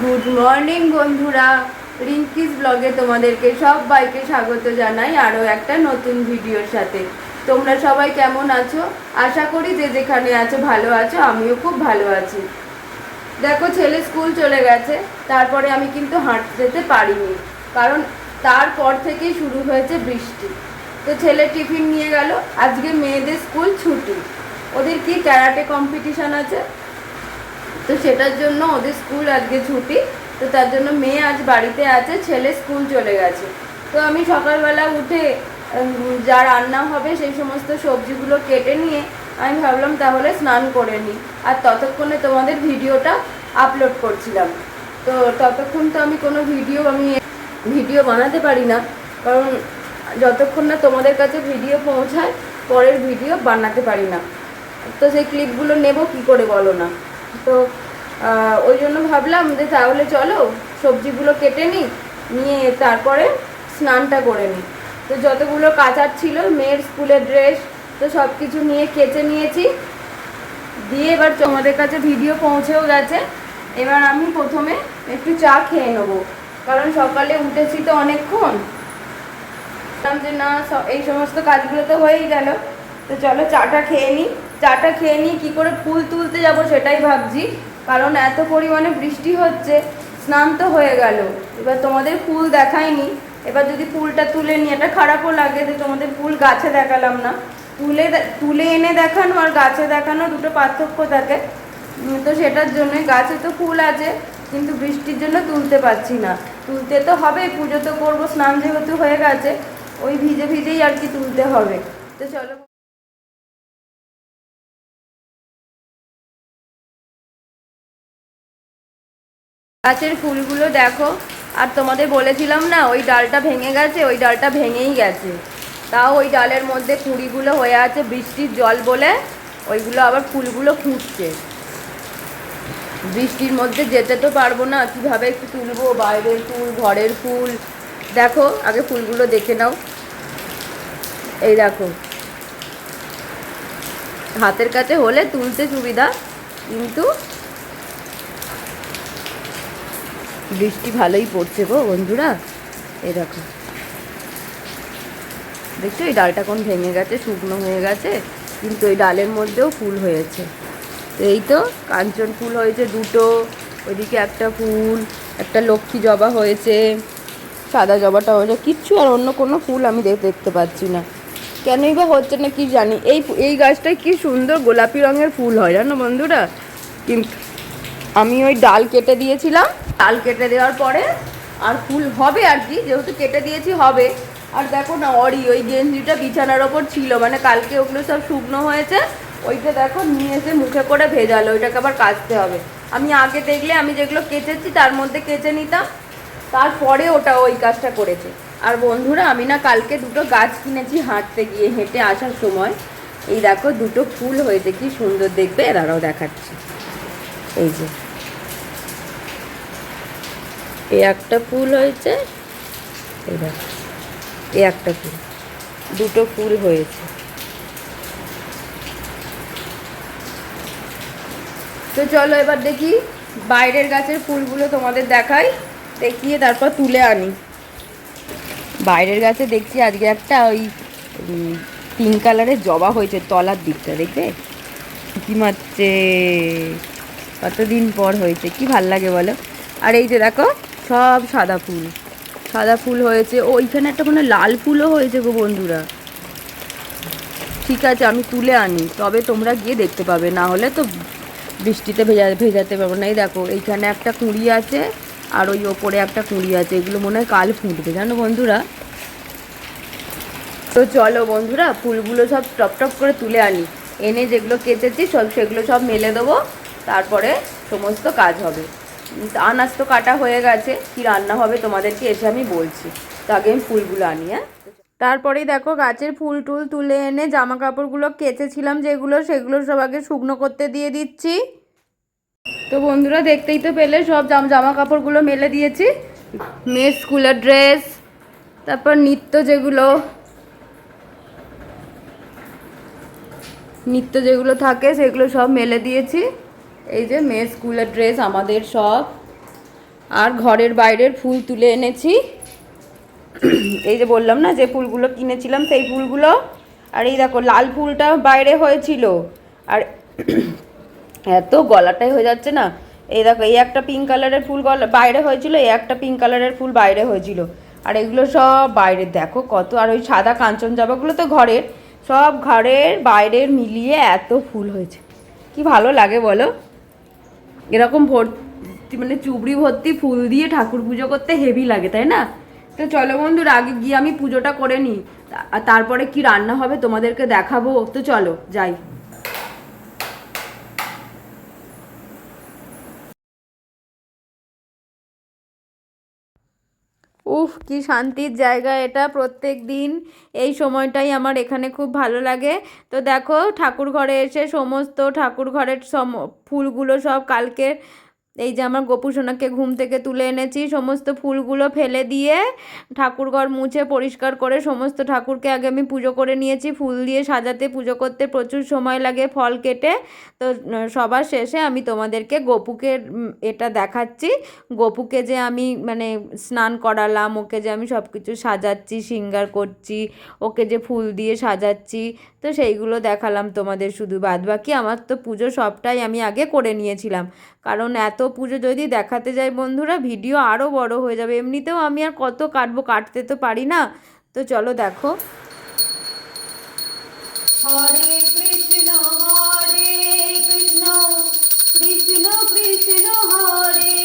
Good morning বন্ধুরা, রিঙ্কিস ব্লগে তোমাদেরকে সবাইকে স্বাগত জানাই আরও একটা নতুন ভিডিওর সাথে। তোমরা সবাই কেমন আছো? আশা করি যে যেখানে আছো ভালো আছো। আমিও খুব ভালো আছি। দেখো, ছেলে স্কুল চলে গেছে, তারপরে আমি কিন্তু হাঁটতে যেতে পারিনি, কারণ তারপর থেকেই শুরু হয়েছে বৃষ্টি। তো ছেলে টিফিন নিয়ে গেল। আজকে মেয়েদের স্কুল ছুটি, ওদের কি ক্যারাটে কম্পিটিশান আছে, তো সেটার জন্য ওদের স্কুল আজকে ছুটি। তো তার জন্য মেয়ে আজ বাড়িতে আছে, ছেলে স্কুল চলে গেছে। তো আমি সকালবেলা উঠে যা রান্না হবে সেই সমস্ত সবজিগুলো কেটে নিয়ে আমি ভাবলাম তাহলে স্নান করে নিই, আর ততক্ষণে তোমাদের ভিডিওটা আপলোড করছিলাম। তো ততক্ষণ তো আমি কোনো ভিডিও বানাতে পারি না, কারণ যতক্ষণ না তোমাদের কাছে ভিডিও পৌঁছায় পরের ভিডিও বানাতে পারি না। তো সেই ক্লিপগুলো নেব কী করে বলো না? তো ওই জন্য ভাবলাম যে তাহলে চলো সবজিগুলো কেটে নিয়ে তারপরে স্নানটা করে নিই। তো যতগুলো কাচার ছিল, মেয়ের স্কুলের ড্রেস, তো সব কিছু নিয়ে কেচে নিয়েছি, দিয়ে এবার তোমাদের কাছে ভিডিও পৌঁছেও গেছে। এবার আমি প্রথমে একটু চা খেয়ে নেবো, কারণ সকালে উঠেছি তো অনেকক্ষণ, যে না এই সমস্ত কাজগুলো তো হয়েই গেল, তো চলো চাটা খেয়ে নিই। চাটা খেয়ে নিই কী করে ফুল তুলতে যাব সেটাই ভাবছি, কারণ এত পরিমাণে বৃষ্টি হচ্ছে। স্নান তো হয়ে গেল, এবার তোমাদের ফুল দেখাইনি। এবার যদি ফুলটা তুলে নিই, এটা খারাপও লাগে যে তোমাদের ফুল গাছে দেখালাম না। তুলে এনে দেখানো আর গাছে দেখানো দুটো পার্থক্য থাকে। তো সেটার জন্যই, গাছে তো ফুল আছে কিন্তু বৃষ্টির জন্য তুলতে পারছি না। তুলতে তো হবে, পুজো তো করবো, স্নান যেহেতু হয়ে গেছে, ওই ভিজে ভিজেই আর কি তুলতে হবে। তো চলো, গাছের ফুলগুলো দেখো। আর তোমাদের বলেছিলাম না ওই ডালটা ভেঙে গেছে, ওই ডালটা ভেঙেই গেছে। তাও ওই ডালের মধ্যে কুঁড়িগুলো হয়ে আছে, বৃষ্টির জল বলে ওইগুলো আবার ফুলগুলো ফুটছে। বৃষ্টির মধ্যে যেতে তো পারবো না, কীভাবে একটু তুলবো? বাইরের ফুল, ঘরের ফুল। দেখো আগে ফুলগুলো দেখে নাও। এই দেখো, হাতের কাছে হলে তুলতে সুবিধা, কিন্তু বৃষ্টি ভালোই পড়ছে গো বন্ধুরা। এই দেখো, দেখছো এই ডালটা কোন ভেঙে গেছে, শুকনো হয়ে গেছে, কিন্তু ওই ডালের মধ্যেও ফুল হয়েছে। তো এই তো কাঞ্চন ফুল হয়েছে দুটো, ওইদিকে একটা ফুল, একটা লক্ষ্মী জবা হয়েছে, সাদা জবাটা হয়েছে, কিচ্ছু আর অন্য কোনো ফুল আমি দেখতে পাচ্ছি না। কেনই বা হচ্ছে না কি জানি। এই গাছটায় কি সুন্দর গোলাপি রঙের ফুল হয় জানো বন্ধুরা, কিন্তু আমি ওই ডাল কেটে দিয়েছিলাম। ডাল কেটে দেওয়ার পরে আর ফুল হবে আর কি, যেহেতু কেটে দিয়েছি হবে। আর দেখো না, ওই গেঞ্জিটা বিছানার ওপর ছিল, মানে কালকে ওগুলো সব শুকনো হয়েছে, ওইটা দেখো নিয়ে এসে মুখে করে ভেজালো, ওইটাকে আবার কাচতে হবে। আমি আগে দেখলে আমি যেগুলো কেচেছি তার মধ্যে কেচে নিতাম, তারপরে ওটা ওই কাজটা করেছে। আর বন্ধুরা, আমি না কালকে দুটো গাছ কিনেছি হাঁটতে গিয়ে, হেঁটে আসার সময়। এই দেখো দুটো ফুল হয়েছে, কি সুন্দর দেখবে, এরাও দেখাচ্ছি। এই যে এই একটা ফুল হয়েছে, এই দেখো এই একটা ফুল, দুটো ফুল হয়েছে। তো চলো এবার দেখি বাইরের গাছের ফুলগুলো তোমাদের দেখাই, দেখিয়ে তারপর তুলে আনি। বাইরের গাছে দেখছি আজকে একটা ওই পিঙ্ক কালারের জবা হয়েছে তলার দিকটা, দেখবে কি মারছে, কতদিন পর হয়েছে, কি ভাল লাগে বলো। আর এই যে দেখো সব সাদা ফুল, সাদা ফুল হয়েছে। ওইখানে একটা কোনো লাল ফুলও হয়েছে গো বন্ধুরা। ঠিক আছে, আমি তুলে আনি, তবে তোমরা গিয়ে দেখতে পাবে, না হলে তো বৃষ্টিতে ভেজাতে পারবো না। এই দেখো এইখানে একটা কুঁড়ি আছে, আর ওই ওপরে একটা কুঁড়ি আছে, এগুলো মনে হয় কাল ফুটবে জানো বন্ধুরা। তো চলো বন্ধুরা, ফুলগুলো সব টপ টপ করে তুলে আনি, এনে যেগুলো কেচেছি সেগুলো সব মেলে দেবো, তারপরে সমস্ত কাজ হবে। আনাজ তো কাটা হয়ে গেছে, কি রান্না হবে তোমাদেরকে এসে আমি বলছি। তো আগে আমি ফুলগুলো আনি। হ্যাঁ, তারপরেই দেখো গাছের ফুল টুল তুলে এনে জামা কাপড়গুলো কেচেছিলাম যেগুলো, সেগুলো সব আগে শুকনো করতে দিয়ে দিচ্ছি। তো বন্ধুরা, দেখতেই তো পেলে সব জামা কাপড়গুলো মেলে দিয়েছি। মেয়ের স্কুলের ড্রেস, তারপর নিত্য যেগুলো থাকে সেগুলো সব মেলে দিয়েছি। এই যে মেয়ের স্কুলের ড্রেস আমাদের সব, আর ঘরের বাইরের ফুল তুলে এনেছি, এই যে বললাম না যে ফুলগুলো কিনেছিলাম সেই ফুলগুলো। আর এই দেখো লাল ফুলটা বাইরে হয়েছিল, আর এত গলাটাই হয়ে যাচ্ছে না। এই দেখো এই একটা পিঙ্ক কালারের ফুল বাইরে হয়েছিল, এই একটা পিঙ্ক কালারের ফুল বাইরে হয়েছিল, আর এগুলো সব বাইরে দেখো কত। আর ওই সাদা কাঞ্চনজবাগুলো তো ঘরের, সব ঘরের বাইরের মিলিয়ে এত ফুল হয়েছে, কি ভালো লাগে বলো। এরকম ভর্তি মানে চুবড়ি ভর্তি ফুল দিয়ে ঠাকুর পুজো করতে হেভি লাগে, তাই না? তো চলো বন্ধুরা, আগে গিয়ে আমি পুজোটা করে নিই, আর তারপরে কি রান্না হবে তোমাদেরকে দেখাবো। তো চলো যাই। উফ, কি শান্তির জায়গা এটা। প্রত্যেক দিন এই সময়টাই আমার এখানে খুব ভালো লাগে। তো দেখো ঠাকুর ঘরে এসে সমস্ত ঠাকুর ঘরের ফুলগুলো সব কালকে, এই যে আমার গোপু সোনাকে ঘুম থেকে তুলে এনেছি, সমস্ত ফুলগুলো ফেলে দিয়ে ঠাকুরঘর মুছে পরিষ্কার করে সমস্ত ঠাকুরকে আগে আমি পুজো করে নিয়েছি। ফুল দিয়ে সাজাতে পুজো করতে প্রচুর সময় লাগে, ফল কেটে। তো সবার শেষে আমি তোমাদেরকে গোপুকে এটা দেখাচ্ছি, গোপুকে যে আমি মানে স্নান করালাম, ওকে যে আমি সব কিছু সাজাচ্ছি, শৃঙ্গার করছি, ওকে যে ফুল দিয়ে সাজাচ্ছি, তো সেইগুলো দেখালাম তোমাদের। শুধু বাদ বাকি আমার তো পুজো সবটাই আমি আগে করে নিয়েছিলাম, কারণ এত পুজো যদি দেখাতে যাই বন্ধুরা ভিডিও আরও বড় হয়ে যাবে। এমনিতেও আমি আর কত কাটবো, কাটতে তো পারি না। তো চলো দেখো। হরে কৃষ্ণ হরে কৃষ্ণ কৃষ্ণ কৃষ্ণ হরে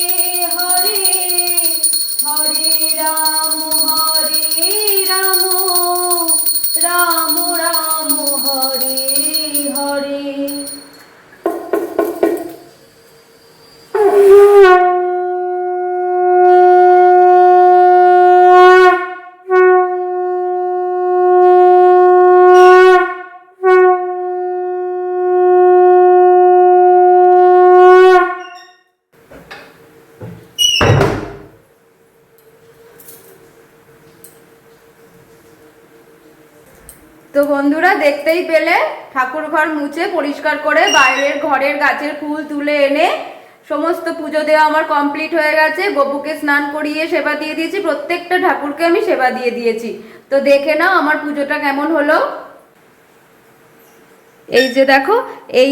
হরে, হরে রাম রাম রাম হরে হরে। তো বন্ধুরা দেখতেই পেলে ঠাকুর ঘর মুছে পরিষ্কার করে বাইরের ঘরের গাছের ফুল তুলে এনে সমস্ত পুজো দেওয়া আমার কমপ্লিট হয়ে গেছে। গোপুকে স্নান করিয়ে সেবা দিয়ে দিয়েছি, প্রত্যেকটা ঠাকুরকে আমি সেবা দিয়ে দিয়েছি। তো দেখে নাও আমার পুজোটা কেমন হলো। এই যে দেখো এই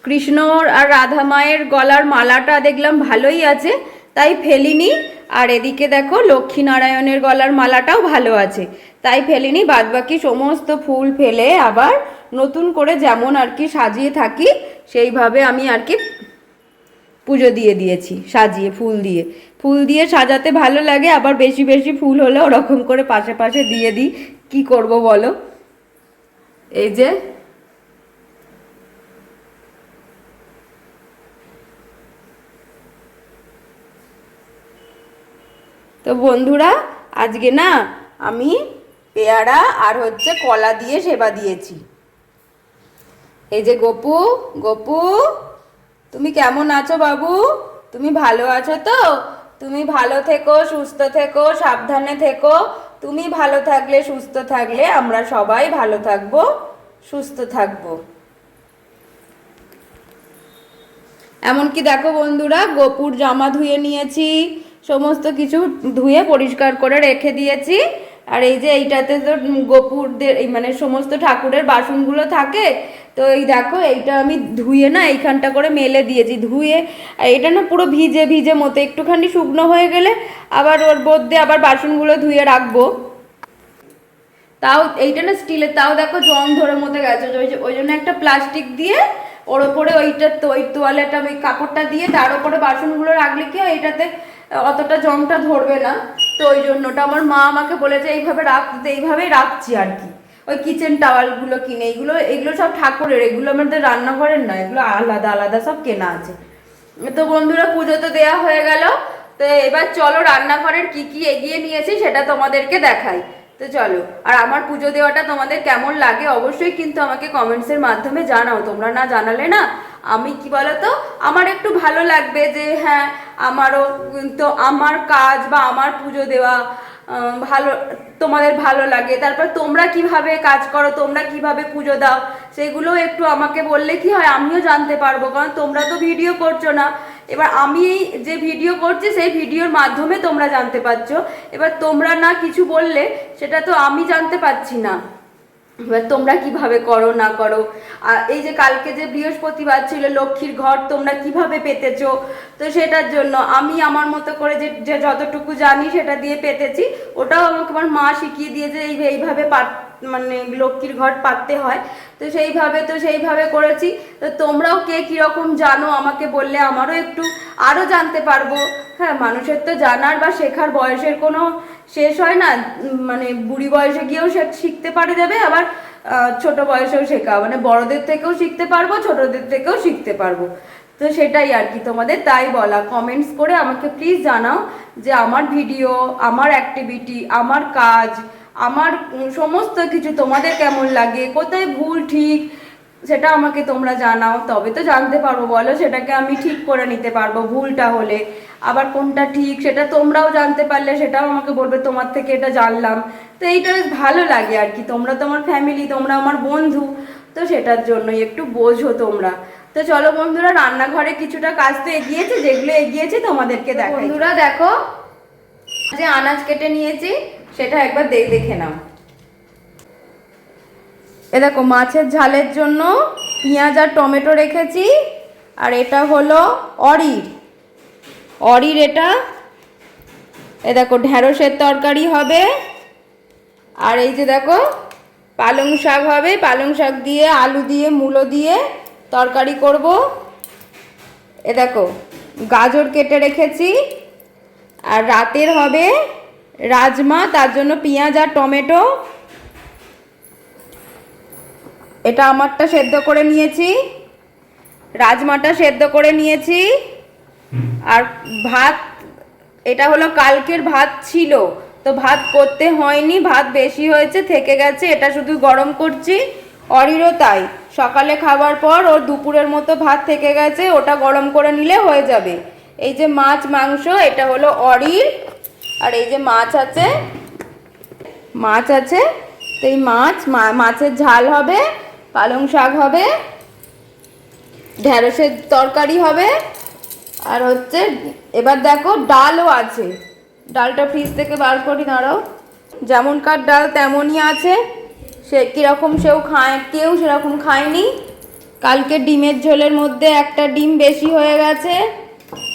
কৃষ্ণ আর রাধা মায়ের গলার মালাটা দেখলাম ভালোই আছে, তাই ফেলিনি। আর এদিকে দেখো লক্ষ্মীনারায়ণের গলার মালাটাও ভালো আছে, তাই ফেলিনি। বাদবাকি সমস্ত ফুল ফেলে আবার নতুন করে যেমন আর কি সাজিয়ে থাকি সেইভাবে আমি আর কি পুজো দিয়ে দিয়েছি, সাজিয়ে ফুল দিয়ে। ফুল দিয়ে সাজাতে ভালো লাগে, আবার বেশি বেশি ফুল হলে ওরকম করে পাশে পাশে দিয়ে দিই, কি করব বলো। এই যে তো বন্ধুরা আজকে না আমি পেয়ারা আর হচ্ছে কলা দিয়ে সেবা দিয়েছি। এই যে গোপু, গোপু তুমি কেমন আছো বাবু? তুমি ভালো আছো তো? তুমি ভালো থেকো, সুস্থ থেকো, সাবধানে থেকো। তুমি ভালো থাকলে সুস্থ থাকলে আমরা সবাই ভালো থাকবো, সুস্থ থাকবো। এমনকি দেখো বন্ধুরা গোপুর জামা ধুয়ে নিয়েছি, সমস্ত কিছু ধুয়ে পরিষ্কার করে রেখে দিয়েছি। আর এই যে এইটাতে তো গোপুরদের মানে সমস্ত ঠাকুরের বাসনগুলো থাকে, তো এই দেখো এইটা আমি ধুয়ে না এইখানটা করে মেলে দিয়েছি। ধুয়ে এটা না পুরো ভিজে ভিজে মতো, একটুখানি শুকনো হয়ে গেলে আবার ওর মধ্যে আবার বাসনগুলো ধুয়ে রাখবো। তাও এইটা না স্টিলের, তাও দেখো জং ধরে মতো গেছে, ওই জন্য একটা প্লাস্টিক দিয়ে ওর ওপরে ওইটা ওই তোয়ালেটা ওই কাপড়টা দিয়ে তার ওপরে বাসনগুলো রাখলে কি এইটাতে অতটা জংটা ধরবে না। তো ওই জন্যটা আমার মা আমাকে বলেছে এইভাবে রাখতে, এইভাবেই রাখছি আর কি। ওই কিচেন টাওয়ালগুলো কিনে, এগুলো সব ঠাকুরের, এগুলো আমাদের রান্নাঘরের নয়, এগুলো আলাদা আলাদা সব কেনা আছে। তো বন্ধুরা পুজো তো দেওয়া হয়ে গেল, তো এবার চলো রান্নাঘরের কি কি এগিয়ে নিয়েছি সেটা তোমাদেরকে দেখাই। তো চলো, আর আমার পুজো দেওয়াটা তোমাদের কেমন লাগে অবশ্যই কিন্তু আমাকে কমেন্টসের মাধ্যমে জানাও। তোমরা না জানালে না আমি কি বলতো আমার একটু ভালো লাগবে যে হ্যাঁ আমারও তো আমার কাজ বা আমার পুজো দেওয়া ভালো, তোমাদের ভালো লাগে। তারপর তোমরা কিভাবে কাজ করো, তোমরা কিভাবে পুজো দাও, সেগুলো একটু আমাকে বললে কি হয় আমিও জানতে পারবো, কারণ তোমরা তো ভিডিও করছো না, এবার আমি যে ভিডিও করছি সেই ভিডিওর মাধ্যমে তোমরা জানতে পারছো। এবার তোমরা না কিছু বললে সেটা তো আমি জানতে পারছি না। এবার তোমরা কিভাবে করো না করো, আর এই যে কালকে যে বৃহস্পতিবার ছিল, লক্ষ্মীর ঘর তোমরা কিভাবে পেতেছো, তো সেটার জন্য আমি আমার মতো করে যে যতটুকু জানি সেটা দিয়ে পেতেছি। ওটাও আমাকে আমার মা শিখিয়ে দিয়েছে এইভাবে মানে লক্ষ্মীর ঘর পাততে হয়, তো সেইভাবে করেছি। তো তোমরাও কে কীরকম জানো আমাকে বললে আমারও একটু আরও জানতে পারবো। হ্যাঁ, মানুষের তো জানার বা শেখার বয়সের কোনো শেষ হয় না, মানে বুড়ি বয়সে গিয়েও শিখতে পারা যাবে, আবার ছোট বয়সেও শেখা, মানে বড়দের থেকেও শিখতে পারবো, ছোটদের থেকেও শিখতে পারবো। তো সেটাই আর কি, তোমাদের তাই বলা। কমেন্টস করে আমাকে প্লিজ জানাও যে আমার ভিডিও, আমার অ্যাক্টিভিটি, আমার কাজ, আমার সমস্ত কিছু তোমাদের কেমন লাগে, কোথায় ভুল ঠিক সেটা আমাকে তোমরা জানাও, তবে তো জানতে পারবো বলো, সেটাকে আমি ঠিক করে নিতে পারবো ভুলটা হলে। আবার কোনটা ঠিক সেটা তোমরাও জানতে পারলে সেটাও আমাকে বলবে তোমার থেকে এটা জানলাম। তো এইটা বেশ ভালো লাগে আর কি, তোমরা তো আমার ফ্যামিলি, তোমরা আমার বন্ধু, তো সেটার জন্যই একটু বোঝো তোমরা। তো চলো বন্ধুরা, রান্নাঘরে কিছুটা কাজ তো এগিয়েছে, যেগুলো এগিয়েছে তোমাদেরকে দেখো। বন্ধুরা দেখো, যে আনাজ কেটে নিয়েছি সেটা একবার দেখে নাও। এ দেখো, মাছের ঝালের জন্য পেঁয়াজ আর টমেটো রেখেছি, আর এটা হলো অরির এটা। এ দেখো, ঢ্যাঁড়সের তরকারি হবে, আর এই যে দেখো পালং শাক হবে, পালং শাক দিয়ে আলু দিয়ে মূলো দিয়ে তরকারি করব। এ দেখো, গাজর কেটে রেখেছি, আর রাতের হবে রাজমা, তার জন্য পেঁয়াজ আর টমেটো। এটা আমারটা সেদ্ধ করে নিয়েছি, রাজমাটা সেদ্ধ করে নিয়েছি। আর ভাত, এটা হলো কালকের ভাত ছিল, তো ভাত করতে হয়নি, ভাত বেশি হয়েছে থেকে গেছে, এটা শুধু গরম করছি। অরিরও তাই, সকালে খাবার পর ওর দুপুরের মতো ভাত থেকে গেছে, ওটা গরম করে নিলে হয়ে যাবে। এই যে মাছ মাংস, এটা হলো অরির, আর এই যে মাছ আছে, তো এই মাছের ঝাল হবে, পালং শাক হবে, ঢ্যাঁড়সের তরকারি হবে, আর হচ্ছে এবার দেখো ডালও আছে। ডালটা ফ্রিজ থেকে বার করি, দাঁড়াও। যেমনকার ডাল তেমনই আছে, সে কীরকম কেউ সেরকম খায়নি। কালকে ডিমের ঝোলের মধ্যে একটা ডিম বেশি হয়ে গেছে,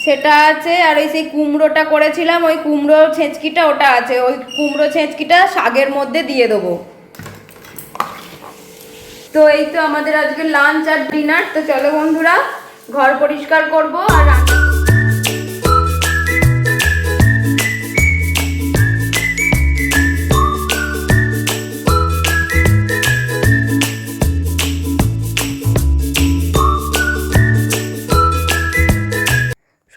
সেটা আছে। আর এই সেই কুমড়োটা করেছিলাম, ওই কুমড়ো ছেঁচকিটা ওটা আছে, ওই কুমড়ো ছেঁচকিটা শাকের মধ্যে দিয়ে দেবো। তো এই তো আমাদের আজকে লাঞ্চ আর ডিনার। তো চলো বন্ধুরা, ঘর পরিষ্কার করব আর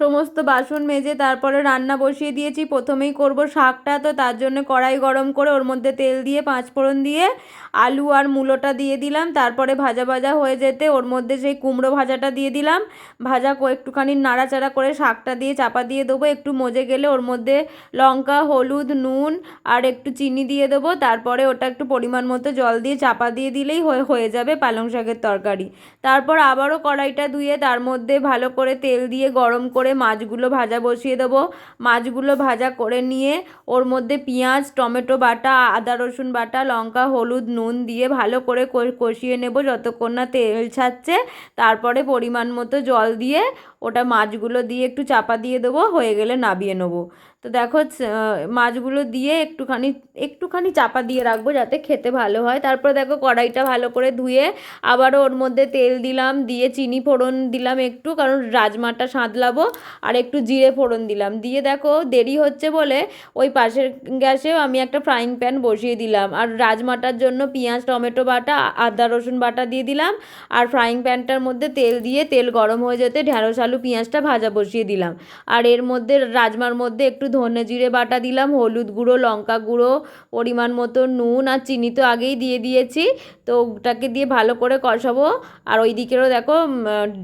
সমস্ত বাসন মেজে তারপরে রান্না বসিয়ে দিয়েছি। প্রথমেই করব শাকটা, তো তার জন্য কড়াই গরম করে ওর মধ্যে তেল দিয়ে পাঁচফোড়ন দিয়ে আলু আর মূলোটা দিয়ে দিলাম। তারপরে ভাজা ভাজা হয়ে যেতে ওর মধ্যে সেই কুমড়ো ভাজাটা দিয়ে দিলাম। একটুখানি নাড়াচাড়া করে শাকটা দিয়ে চাপা দিয়ে দেবো। একটু মজে গেলে ওর মধ্যে লঙ্কা, হলুদ, নুন আর একটু চিনি দিয়ে দেবো। তারপরে ওটা একটু পরিমাণ মতো জল দিয়ে চাপা দিয়ে দিলেই হয়ে যাবে পালং শাকের তরকারি। তারপর আবারও কড়াইটা ধুয়ে তার মধ্যে ভালো করে তেল দিয়ে গরম করে মাছগুলো ভাজা বসিয়ে দেবো। মাছগুলো ভাজা করে নিয়ে ওর মধ্যে পেঁয়াজ, টমেটো বাটা, আদা রসুন বাটা, লঙ্কা, হলুদ, নুন দিয়ে ভালো করে কষিয়ে নেব যতক্ষণ না তেল ছাড়ছে। তারপরে পরিমাণ মতো জল দিয়ে ওটা মাছগুলো দিয়ে একটু চাপা দিয়ে দেবো, হয়ে গেলে নামিয়ে নেবো। তো দেখো, মাছগুলো দিয়ে একটুখানি চাপা দিয়ে রাখবো যাতে খেতে ভালো হয়। তারপর দেখো কড়াইটা ভালো করে ধুয়ে আবারও ওর মধ্যে তেল দিলাম, দিয়ে চিনি ফোড়ন দিলাম একটু, কারণ রাজমাটা সাঁতলাবো, আর একটু জিরে ফোড়ন দিলাম। দিয়ে দেখো দেরি হচ্ছে বলে ওই পাশের গ্যাসেও আমি একটা ফ্রাইং প্যান বসিয়ে দিলাম, আর রাজমাটার জন্য পেঁয়াজ, টমেটো বাটা, আদা রসুন বাটা দিয়ে দিলাম। আর ফ্রাইং প্যানটার মধ্যে তেল দিয়ে তেল গরম হয়ে যেতে ঢ্যাঁড়স, আলু, পেঁয়াজটা ভাজা বসিয়ে দিলাম। আর এর মধ্যে রাজমার মধ্যে একটু ধনে জিরে বাটা দিলাম, হলুদ গুঁড়ো, লঙ্কা গুঁড়ো, পরিমাণ মতো নুন, আর চিনি তো আগেই দিয়ে দিয়েছি। তো ওটাকে দিয়ে ভালো করে কষাবো। আর ওই দিকেরও দেখো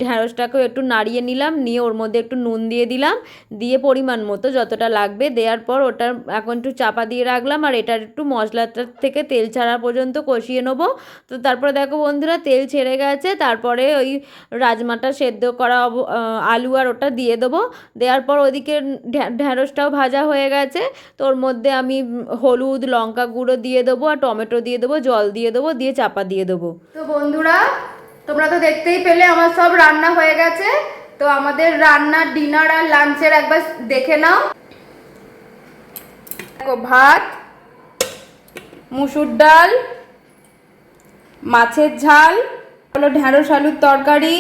ঢ্যাঁড়সটাকেও একটু নাড়িয়ে নিলাম, নিয়ে ওর মধ্যে একটু নুন দিয়ে দিলাম, দিয়ে পরিমাণ মতো যতটা লাগবে দেওয়ার পর ওটা এখন একটু চাপা দিয়ে রাখলাম। আর এটার একটু মশলাটার থেকে তেল ছাড়া পর্যন্ত কষিয়ে নেবো। তো তারপরে দেখো বন্ধুরা তেল ছেড়ে গেছে, তারপরে ওই রাজমাটা সেদ্ধ করা আলু আর ওটা দিয়ে দেবো। দেওয়ার পর ওদিকে ঢ্যাঁড়সটাও ভাজা হয়ে গেছে, তো ওর মধ্যে আমি হলুদ লঙ্কা গুঁড়ো দিয়ে দেবো আর টমেটো দিয়ে দেবো, জল দিয়ে দেবো, দিয়ে চাপা দিয়ে দেবো। তো বন্ধুরা তোমরা তো দেখতেই পেলে আমার সব রান্না হয়ে গেছে। তো আমাদের রান্নার ডিনার আর লাঞ্চের একবার দেখে নাও। দেখো ভাত, মুসুর ডাল, মাছের ঝাল, হলো ঢ্যাঁড়স আলুর তরকারি,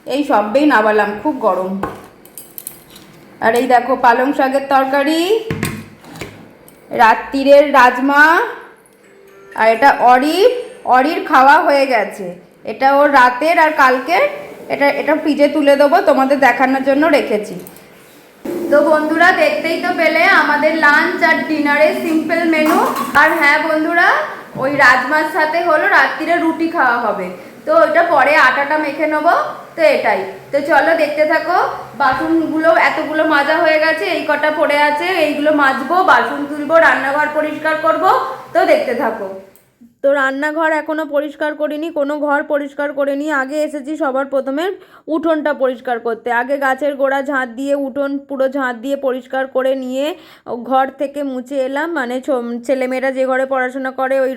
এই সবই নামালাম, খুব গরম। আর এই দেখো পালং শাকের তরকারি, রাত্রিরের রাজমা, আর এটা অরির খাওয়া হয়ে গেছে, এটা ওর রাতের আর কালকের। এটা ফ্রিজে তুলে দেবো, তোমাদের দেখানোর জন্য রেখেছি। তো বন্ধুরা দেখতেই তো পেলে আমাদের লাঞ্চ আর ডিনারের সিম্পল মেনু। আর হ্যাঁ বন্ধুরা, ওই রাজমার সাথে হলো রাত্রিরে রুটি খাওয়া হবে, তো ওইটা পরে আটাটা মেখে নেবো। তো এটাই, তো চলো দেখতে থাকো। বাসনগুলো এতগুলো মাজা হয়ে গেছে, এই কটা পড়ে আছে, এইগুলো মাজবো, বাসন তুলবো, রান্নাঘর পরিষ্কার করব। তো দেখতে থাকো। তো রান্নাঘর এখনও পরিষ্কার করিনি, কোনো ঘর পরিষ্কার করিনি। আগে এসেছি সবার প্রথমে উঠোনটা পরিষ্কার করতে। আগে গাছের গোড়া ঝাঁট দিয়ে উঠোন পুরো ঝাঁট দিয়ে পরিষ্কার করে নিয়ে ঘর থেকে মুছে এলাম, মানে ছেলেমেয়েরা যে ঘরে পড়াশোনা করে ওই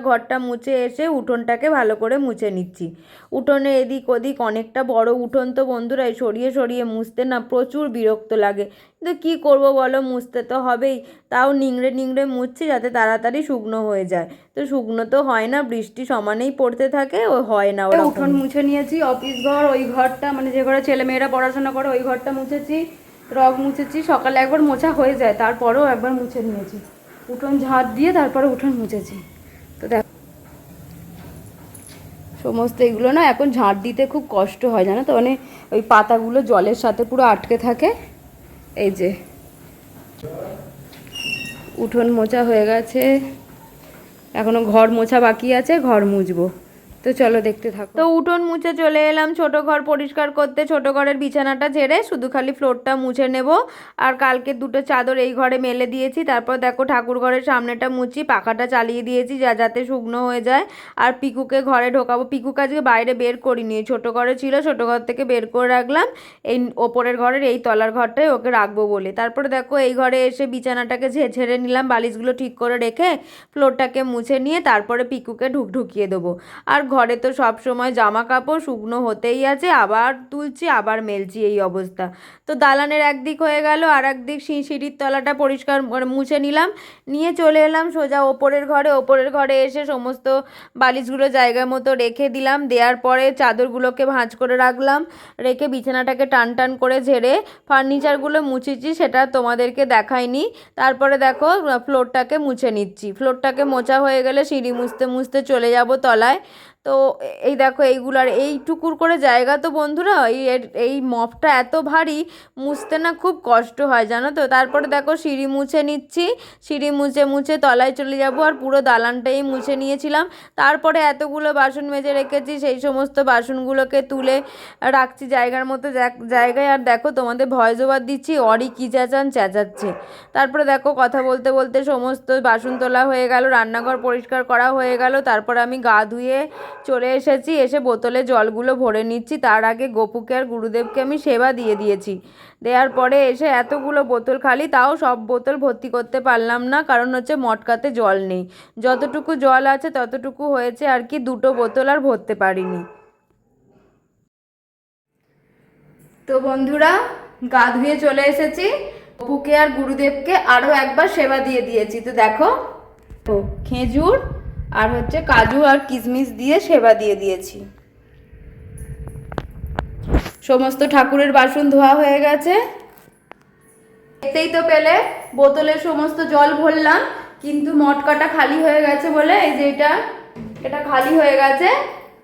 ঘরটা মুছে এসে উঠোনটাকে ভালো করে মুছে নিচ্ছি। উঠোনে এদিক ওদিক অনেকটা বড় উঠোন, তো বন্ধুরা সরিয়ে সরিয়ে মুছতে না প্রচুর বিরক্ত লাগে, কিন্তু কী করবো বলো, মুছতে তো হবেই। তাও নিংড়ে নিংড়ে মুছছি যাতে তাড়াতাড়ি শুকনো হয়ে যায়। তো শুকনো তো হয় না, বৃষ্টি সমানেই পড়তে থাকে, ও হয় না। ওরা উঠোন মুছে নিয়েছি, অফিস ঘর ওই ঘরটা, মানে যে ঘরে ছেলেমেয়েরা পড়াশোনা করে ওই ঘরটা মুছেছি, রগ মুছেছি। সকালে একবার মোছা হয়ে যায়, তারপরেও একবার মুছে নিয়েছি, উঠোন ঝাঁট দিয়ে তারপরে উঠোন মুছেছি। তো দেখ সমস্ত এগুলো না এখন ঝাঁট দিতে খুব কষ্ট হয়, জানো তো, মানে ওই পাতাগুলো জলের সাথে পুরো আটকে থাকে। এই যে উঠোন মোছা হয়ে গেছে, এখনো ঘর মোছা বাকি আছে, ঘর মুছবো। তো চলো দেখতে থাকো। তো উঠোন মুছে চলে এলাম ছোট ঘর পরিষ্কার করতে। ছোট ঘরের বিছানাটা ঝেড়ে শুধু খালি ফ্লোরটা মুছে নেব। আর কালকে দুটো চাদর এই ঘরে মেলে দিয়েছি। তারপর দেখো ঠাকুর ঘরের সামনেটা মুছি, পাখাটা চালিয়ে দিয়েছি যাতে শুকনো হয়ে যায়। আর পিকুকে ঘরে ঢোকাবো। পিকুকে আজকে বাইরে বের করিনি, ছোট ঘরে ছিল, ছোট ঘর থেকে বের করে রাখলাম এই ওপরের ঘরের এই তলার ঘরটায় ওকে রাখবো বলে। তারপরে দেখো এই ঘরে এসে বিছানাটাকে ঝেড়ে নিলাম, বালিশগুলো ঠিক করে রেখে ফ্লোরটাকে মুছে নিয়ে তারপরে পিকুকে ঢুকিয়ে দেবো। আর ঘরে তো সব সময় জামা কাপড় শুকনো হতেই আছে, আবার তুলছি আবার মেলছি, এই অবস্থা। তো দালানের একদিক হয়ে গেল, আর একদিক সিঁড়ির তলাটা পরিষ্কার মুছে নিলাম, নিয়ে চলে এলাম সোজা ওপরের ঘরে। ওপরের ঘরে এসে সমস্ত বালিশগুলো জায়গা মতো রেখে দিলাম। দেওয়ার পরে চাদরগুলোকে ভাঁজ করে রাখলাম, রেখে বিছানাটাকে টান টান করে ঝেড়ে ফার্নিচারগুলো মুছেছি, সেটা তোমাদেরকে দেখাইনি। তারপরে দেখো ফ্লোরটাকে মুছে নিচ্ছি। ফ্লোরটাকে মোছা হয়ে গেলে সিঁড়ি মুছতে মুছতে চলে যাব তলায়। তো এই দেখো এইগুলার এইটুকুর করে জায়গা, তো বন্ধুরা এই মপটা এত ভারী, মুছতে না খুব কষ্ট হয়, জানো তো। তারপরে দেখো সিঁড়ি মুছে নিচ্ছি, সিঁড়ি মুছে মুছে তলায় চলে যাব। আর পুরো দালানটাই মুছে নিয়েছিলাম। তারপরে এতগুলো বাসন মেজে রেখেছি, সেই সমস্ত বাসনগুলোকে তুলে রাখছি জায়গার মতো জায়গায়। আর দেখো তোমাদের ভয়েস ওভার দিচ্ছি, অরি কী চেঁচাচ্ছে। তারপরে দেখো কথা বলতে বলতে সমস্ত বাসন তোলা হয়ে গেল, রান্নাঘর পরিষ্কার করা হয়ে গেল। তারপরে আমি গা ধুয়ে চলে এসেছি, এসে বোতলে জলগুলো ভরে নিচ্ছি। তার আগে গপুকে আর গুরুদেবকে আমি সেবা দিয়ে দিয়েছি। দেওয়ার পরে এসে এতগুলো বোতল খালি, তাও সব বোতল ভর্তি করতে পারলাম না, কারণ হচ্ছে মটকাতে জল নেই। যতটুকু জল আছে ততটুকু হয়েছে আর কি, দুটো বোতল আর ভরতে পারিনি। তো বন্ধুরা গা ধুয়ে চলে এসেছি, গপুকে আর গুরুদেবকে আরও একবার সেবা দিয়ে দিয়েছি। তো দেখো খেজুর আর হচ্ছে কাজু আর কিশমিশ দিয়ে সেবা দিয়ে দিয়েছি। সমস্ত ঠাকুরের বাসন ধোয়া হয়ে গেছে। দেখতেই তো পেলে বোতলের সমস্ত জল ভরলাম, কিন্তু মটকাটা খালি হয়ে গেছে বলে, এই যে এটা খালি হয়ে গেছে,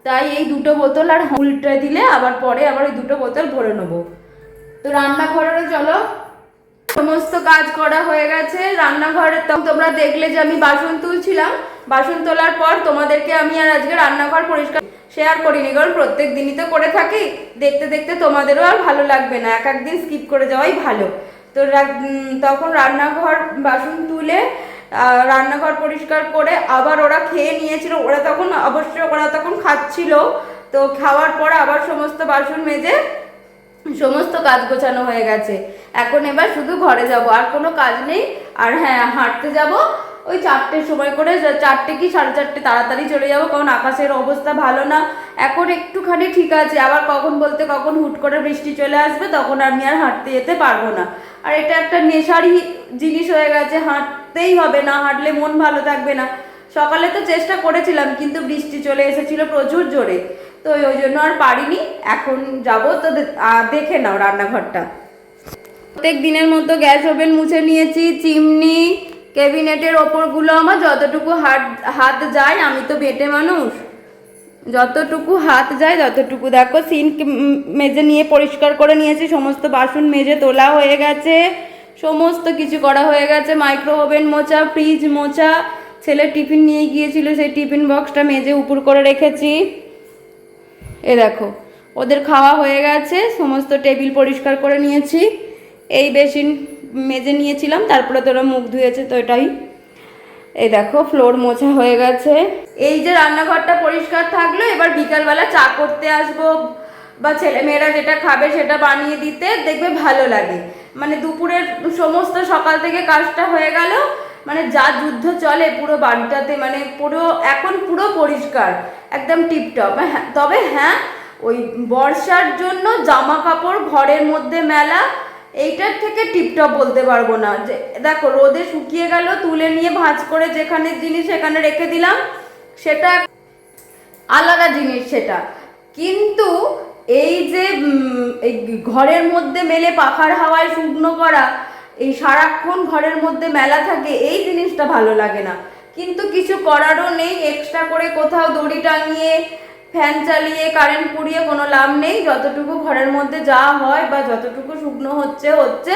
তাই এই দুটো বোতল আর উল্টে দিলে আবার পরে আবার ওই দুটো বোতল ভরে নেবো। তো রান্নাঘরেরও চলো, সমস্ত কাজ করা হয়ে গেছে রান্নাঘরে। তোমরা দেখলে যে আমি বাসন তুলছিলাম, বাসন তোলার পর তোমাদেরকে আমি আর আজকে রান্নাঘর পরিষ্কার শেয়ার করিনি, কারণ প্রত্যেক দিনই তো করে থাকি, দেখতে দেখতে তোমাদেরও আর ভালো লাগবে না, এক একদিন স্কিপ করে যাওয়াই ভালো। তো তখন রান্নাঘর বাসন তুলে রান্নাঘর পরিষ্কার করে আবার ওরা খেয়ে নিয়েছিল, ওরা তখন খাচ্ছিল। তো খাওয়ার পর আবার সমস্ত বাসন মেজে সমস্ত কাজ গোছানো হয়ে গেছে। এখন এবার শুধু ঘরে যাব, আর কোনো কাজ নেই। আর হ্যাঁ, হাঁটতে যাব ওই 4টের সময় করে, 4টে কি 4:30 তাড়াতাড়ি চলে যাব, কারণ আকাশের অবস্থা ভালো না। এখন একটুখানি ঠিক আছে, আবার কখন বলতে কখন হুট করে বৃষ্টি চলে আসবে, তখন আমি আর হাঁটতে যেতে পারবো না। আর এটা একটা নেশারই জিনিস হয়ে গেছে, হাঁটতেই হবে, না হাঁটলে মন ভালো থাকবে না। সকালে তো চেষ্টা করেছিলাম, কিন্তু বৃষ্টি চলে এসেছিল প্রচুর জোরে, তো ওই জন্য আর পারিনি। এখন যাব তো দেখে নাও রান্নাঘরটা। প্রত্যেক দিনের মতো গ্যাস ওভেন মুছে নিয়েছি, চিমনি, ক্যাবিনেটের ওপরগুলো আমার যতটুকু হাত যায়, আমি তো বেটে মানুষ, যতটুকু হাত যায় ততটুকু। দেখো সিঙ্ক মেজে নিয়ে পরিষ্কার করে নিয়েছি, সমস্ত বাসন মেজে তোলা হয়ে গেছে, সমস্ত কিছু করা হয়ে গেছে। মাইক্রো ওভেন মোছা, ফ্রিজ মোছা, ছেলে টিফিন নিয়ে গিয়েছিল সেই টিফিন বক্সটা মেজে উপর করে রেখেছি। এ দেখো ওদের খাওয়া হয়ে গেছে, সমস্ত টেবিল পরিষ্কার করে নিয়েছি, এই বেসিন মেজে নিয়েছিলাম, তারপরে তোরা মুখ ধুয়েছে, তো এটাই। এই দেখো ফ্লোর মোছা হয়ে গেছে। এই যে রান্নাঘরটা পরিষ্কার থাকলো, এবার বিকালবেলা চা করতে আসবো, বা ছেলেমেয়েরা যেটা খাবে সেটা বানিয়ে দিতে, দেখবে ভালো লাগে। মানে দুপুরের সমস্ত সকাল থেকে কাজটা হয়ে গেল, মানে যা যুদ্ধ চলে পুরো বাড়িটাতে, মানে পুরো এখন পুরো পরিষ্কার, একদম টিপটপ। হ্যাঁ, তবে হ্যাঁ, ওই বর্ষার জন্য জামা কাপড় ঘরের মধ্যে মেলা, এইটার থেকে টিপটপ বলতে পারবো না। যে দেখো রোদে শুকিয়ে গেল, তুলে নিয়ে ভাঁজ করে যেখানে জিনিস সেখানে রেখে দিলাম, সেটা আলাদা জিনিস সেটা। কিন্তু এই যে এই ঘরের মধ্যে মেলে পাখার হাওয়ায় শুকনো করা, এই সারাক্ষণ ঘরের মধ্যে মেলা থাকে, এই জিনিসটা ভালো লাগে না। কিন্তু কিছু করারও নেই, এক্সট্রা করে কোথাও দড়ি টাঙিয়ে ফ্যান চালিয়ে কারেন্ট পুড়িয়ে কোনো লাভ নেই। যতটুকু ঘরের মধ্যে যা হয় বা যতটুকু শুকনো হচ্ছে হচ্ছে,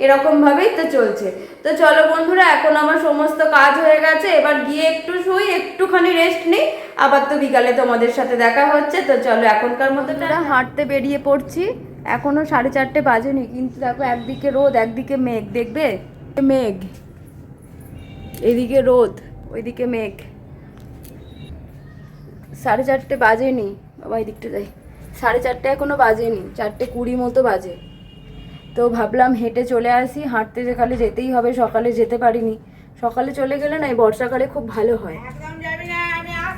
এরকমভাবেই তো চলছে। তো চলো বন্ধুরা, এখন আমার সমস্ত কাজ হয়ে গেছে, এবার গিয়ে একটু শুই, একটুখানি রেস্ট নিই, আবার তো বিকালে তোমাদের সাথে দেখা হচ্ছে। তো চলো এখনকার মতো হাঁটতে বেরিয়ে পড়ছি। এখনও 4:30 বাজেনি, কিন্তু দেখো একদিকে রোদ একদিকে মেঘ, দেখবে মেঘ, এদিকে রোদ ওইদিকে মেঘ। 4:30 বাজেনি, বাবা এই দিকটা যাই, 4:30 এখনো বাজেনি, 4:20 মতো বাজে। তো ভাবলাম হেঁটে চলে আসি, হাঁটতে যে খালি যেতেই হবে, সকালে যেতে পারিনি। সকালে চলে গেলে না এই বর্ষাকালে খুব ভালো হয়।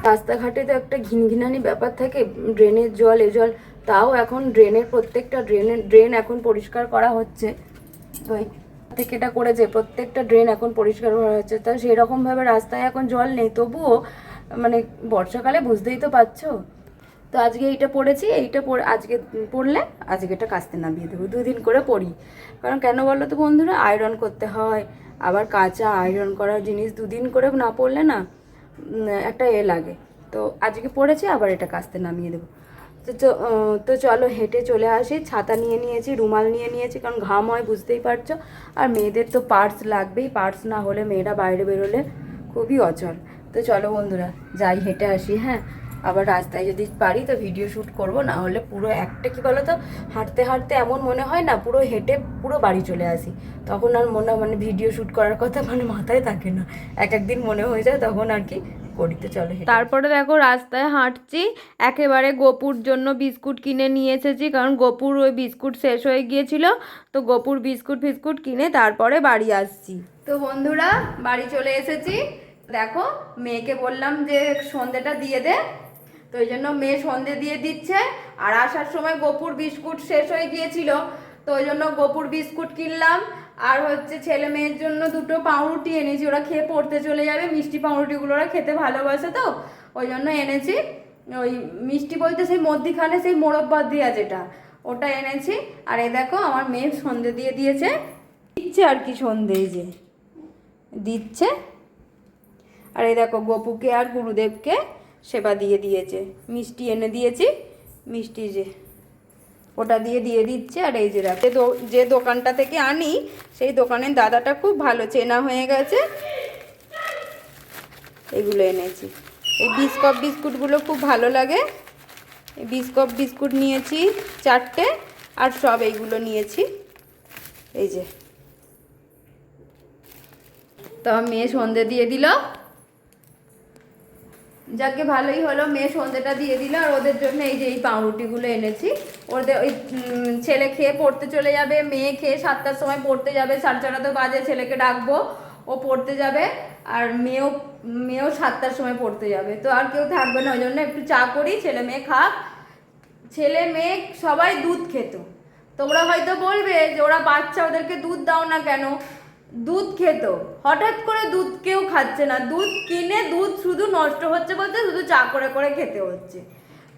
রাস্তাঘাটে তো একটা ঘিনঘিনানি ব্যাপার থাকে, ড্রেনের জল এ জল, তাও এখন ড্রেনের প্রত্যেকটা ড্রেন এখন পরিষ্কার করা হচ্ছে, ওই থেকে এটা করেছে, প্রত্যেকটা ড্রেন এখন পরিষ্কার করা হচ্ছে। তা সেরকমভাবে রাস্তায় এখন জল নেই, তবুও মানে বর্ষাকালে বুঝতেই তো পারছো। তো আজকে এইটা পড়েছি, এইটা আজকে পড়লে আজকে এটা কাচতে নামিয়ে দেবো, 2 দিন করে পড়ি। কারণ কেন বলো তো বন্ধুরা, আয়রন করতে হয়, আবার কাঁচা আয়রন করার জিনিস 2 দিন করে না পড়লে না একটা লাগে। তো আজকে পড়েছি, আবার এটা কাচতে নামিয়ে দেবো। তো চলো হেঁটে চলে আসি। ছাতা নিয়ে নিয়েছি, রুমাল নিয়ে নিয়েছি, কারণ ঘাম হয় বুঝতেই পারছো। আর মেয়েদের তো পার্স লাগবেই, পার্স না হলে মেয়েরা বাইরে বেরোলে খুবই অচল। তো চলো বন্ধুরা যাই, হেঁটে আসি। হ্যাঁ, আবার রাস্তায় যদি পারি তো ভিডিও শ্যুট করবো, না হলে পুরো একটা কি বলো তো, হাঁটতে হাঁটতে এমন মনে হয় না পুরো হেঁটে পুরো বাড়ি চলে আসি, তখন আর মানে ভিডিও শ্যুট করার কথা মানে মাথায় থাকে না, একদিন মনে হয়ে যায়, তখন আর কি করি। তো চলো। তারপরে দেখো রাস্তায় হাঁটছি, একেবারে গোপুর জন্য বিস্কুট কিনে নিয়ে এসেছি, কারণ গোপুর ওই বিস্কুট শেষ হয়ে গিয়েছিল, তো গোপুর বিস্কুট ফিস্কুট কিনে তারপরে বাড়ি আসছি। তো বন্ধুরা বাড়ি চলে এসেছি। দেখো মেয়েকে বললাম যে সন্ধেটা দিয়ে দে, তো ওই জন্য মেয়ে সন্ধে দিয়ে দিচ্ছে। আর আসার সময় গোপুর বিস্কুট শেষ হয়ে গিয়েছিল, তো ওই জন্য গোপুর বিস্কুট কিনলাম। আর হচ্ছে ছেলে মেয়ের জন্য 2টো পাউরুটি এনেছি, ওরা খেয়ে পড়তে চলে যাবে, মিষ্টি পাউরুটিগুলো ওরা খেতে ভালোবাসে, তো ওই জন্য এনেছি। ওই মিষ্টি বলতে সেই মধ্যিখানে সেই মোরব্বা দেওয়া যেটা, ওটা এনেছি। আর এই দেখো আমার মেয়ে সন্ধে দিয়ে দিয়েছে, দিচ্ছে আর কি, সন্ধে এই যে দিচ্ছে। আর এই দেখো গোপুকে আর গুরুদেবকে সেবা দিয়ে দিয়েছে, মিষ্টি এনে দিয়েছি, মিষ্টি যে ওটা দিয়ে দিচ্ছে। আর এই যে দেখো যে দোকানটা থেকে আনি সেই দোকানের দাদাটা খুব ভালো চেনা হয়ে গেছে, এগুলো এনেছি। এই বিস্কপ বিস্কুটগুলো খুব ভালো লাগে, এই বিস্কপ বিস্কুট নিয়েছি 4টে, আর সব এইগুলো নিয়েছি, এই যে। তো মেয়ে সন্ধে দিয়ে দিল, যাকে ভালোই হলো, মেয়ে সন্ধ্যেটা দিয়ে দিল। আর ওদের জন্য এই যে এই পাউরুটিগুলো এনেছি। ওদের ওই ছেলে খেয়ে পড়তে চলে যাবে, মেয়ে খেয়ে 7টার সময় পড়তে যাবে, 6:30 তো বাজে, ছেলেকে ডাকবো, ও পড়তে যাবে। আর মেয়েও 7টার সময় পড়তে যাবে, তো আর কেউ থাকবে না, ওই জন্য একটু চা করি, ছেলে মেয়ে খাক। ছেলে মেয়ে সবাই দুধ খেত। তোমরা হয়তো বলবে যে ওরা বাচ্চা, ওদেরকে দুধ দাও না কেন? দুধ খেত, হঠাৎ করে দুধ কেউ খাচ্ছে না, দুধ কিনে দুধ শুধু নষ্ট হচ্ছে বলতে শুধু চা করে করে খেতে হচ্ছে।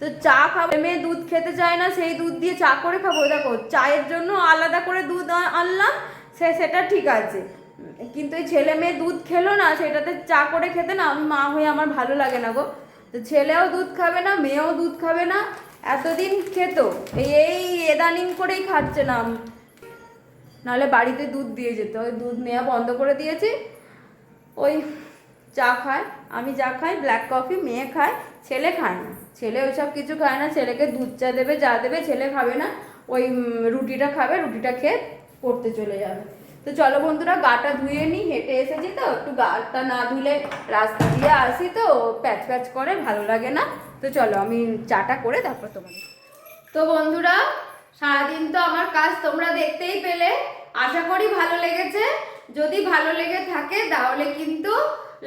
তো চা খাবো, মেয়ে দুধ খেতে চায় না, সেই দুধ দিয়ে চা করে খাবো? দেখো, চায়ের জন্য আলাদা করে দুধ আনলাম, সেটা ঠিক আছে, কিন্তু এই ছেলে মেয়ে দুধ খেলো না, সেটাতে চা করে খেতে না আমি মা হয়ে আমার ভালো লাগে না গো। তো ছেলেও দুধ খাবে না, মেয়েও দুধ খাবে না। এতদিন খেত, এই এদানিং করেই খাচ্ছে না, নাহলে বাড়িতে দুধ দিয়ে যেত। ওই দুধ নেওয়া বন্ধ করে দিয়েছি। ওই চা খায়, আমি চা খাই, ব্ল্যাক কফি, মেয়ে খায়, ছেলে খায় না। ছেলে ওইসব কিছু খায় না, ছেলেকে দুধ চা দেবে, যা দেবে, ছেলে খাবে না। ওই রুটিটা খাবে, রুটিটা খেয়ে পড়তে চলে যাবে। তো চলো বন্ধুরা, গাটা ধুয়ে নিই, হেঁটে এসেছি তো, একটু গাটা না ধুলে রাস্তা দিয়ে আসি তো প্যাচ প্যাচ করে, ভালো লাগে না। তো চলো আমি চাটা করে তারপর তোমাদের। তো বন্ধুরা, সারাদিন তো আমার কাজ তোমরা দেখতেই পেলে, আশা করি ভালো লেগেছে। যদি ভালো লেগে থাকে তাহলে কিন্তু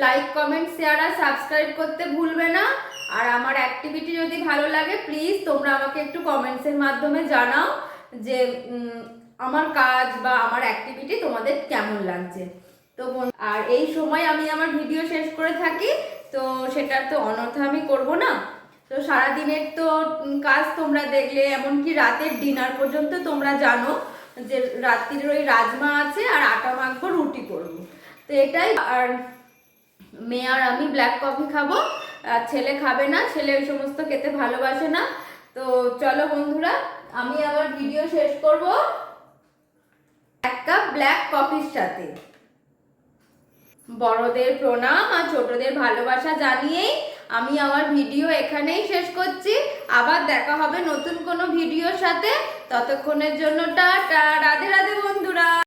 লাইক, কমেন্ট, শেয়ার আর সাবস্ক্রাইব করতে ভুলবে না। আর আমার অ্যাক্টিভিটি যদি ভালো লাগে, প্লিজ তোমরা আমাকে একটু কমেন্টসের মাধ্যমে জানাও যে আমার কাজ বা আমার অ্যাক্টিভিটি তোমাদের কেমন লাগছে। তো আর এই সময় আমি আমার ভিডিও শেষ করে থাকি, তো সেটা তো অনর্থ আমি করব না। তো সারাদিনের তো কাজ তোমরা দেখলে, এমনকি রাতের ডিনার পর্যন্ত তোমরা জানো যে রাত্রির ওই রাজমা আছে আর আটা মাখবো, রুটি করবো, তো এটাই। আর মেয়ে আর আমি ব্ল্যাক কফি খাবো, আর ছেলে খাবে না, ছেলে ওই সমস্ত খেতে ভালোবাসে না। তো চলো বন্ধুরা, আমি আমার ভিডিও শেষ করব এক কাপ ব্ল্যাক কফির সাথে। বড়দের প্রণাম আর ছোটদের ভালোবাসা জানিয়েই আমি আমার ভিডিও এখানেই শেষ করছি। আবার দেখা হবে নতুন কোনো ভিডিওর সাথে। ততক্ষণের জন্য টাটা, রাধে রাধে বন্ধুরা।